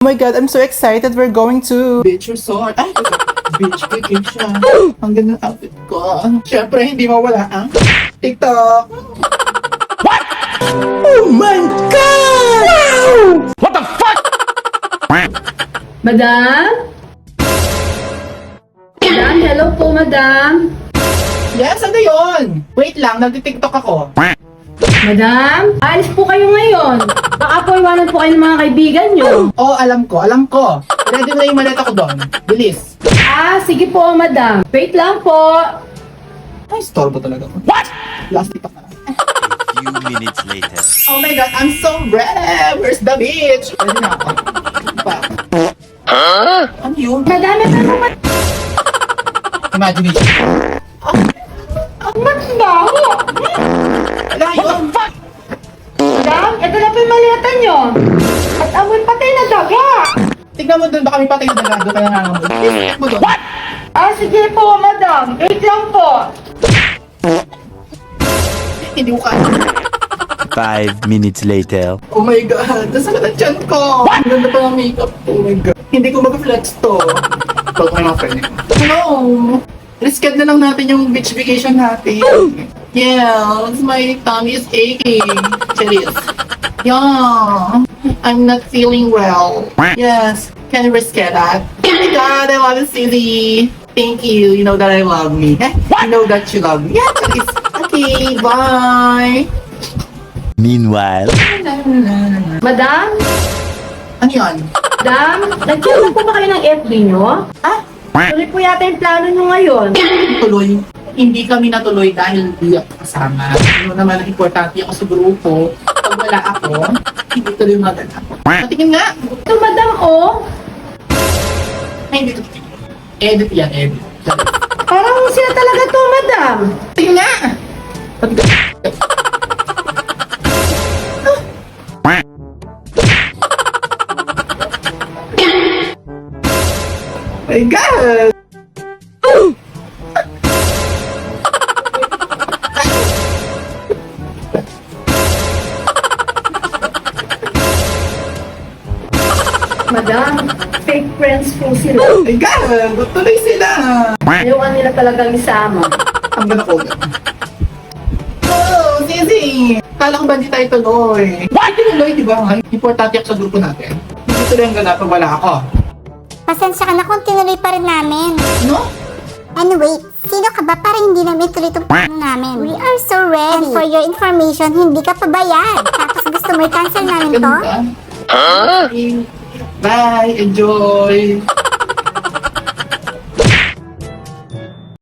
Oh my God, I'm so excited. We're going to beach resort. Ay, beach vacation. Ang ganda ng outfit ko. Siyempre, hindi mawala ang TikTok. What? Oh my God! Wow! What the fuck? Madam? Madam, hello po, madam. Yes, ano yun? Wait lang, nagti-TikTok ako. Madam, alis po kayo ngayon. Baka po iwanan po kayo ng mga kaibigan nyo. Oo, alam ko. Ready na yung maleta ko doon. Bilis. Sige po, madam. Wait lang po. Ay, storbo talaga ako. What? Last TikTok na lang. A few minutes later. Oh my God, I'm so ready! Where's the beach? Ready na ako. Pa. Ano yun? Madami na po, Imagination. Ang magbaho. Wala yun. Madam, ito na po yung maleta nyo. At amoy patay na daga. Tignan mo doon, baka may patay na dalago kaya nangangamoy. Check mo doon. What? Sige po, madam. Wait lang po. Hindi ko kaya. 5 minutes later. Oh my God, nasakit ang tiyan ko. Ang ganda pa ng makeup ko. Oh my God. Hindi ko mag-flex to. Pag may mga friend ko. Hello. Risked na lang natin yung beach vacation natin. Yes, my tummy is aching. Cheers. Yeah. I'm not feeling well. Yes. Can you risk that? Oh my God, I love you, Suzy. Thank you. You know that I love me. You know that you love me. Yeah, it's okay. Bye. Meanwhile, Madam? Ano yun? Madam? Nag-check na po ba kayo ng FB nyo? Tuloy po yata yung plano nyo ngayon. Tuloy. Hindi kami natuloy dahil hindi ako kasama. Ano naman ang importante ako sa grupo. Pag wala ako, hindi tuloy maganda. Patingin nga. Ito, madam, oh. Ay, hindi to. Edit yan, edit. Parang sila talaga to, madam. Patingin nga. Patingin. Oh my God! Madam, fake friends po sila. Oh my God! Tuloy sila! Ayawan nila talagang isama. Ang ganda ko. Oh, Sisi! Kala ko ba hindi tayo tuloy? Why tuloy, di ba? Importante ako sa grupo natin. Hindi tuloy ang ganap pag wala ako. Pasensya ka na kung tinuloy pa rin namin. No? Anyway, sino ka ba para hindi namin tuloy itong plano namin? We are so ready. And for your information, hindi ka pabayad. Tapos gusto mo i-cancel namin to? Ganda. Bye! Enjoy!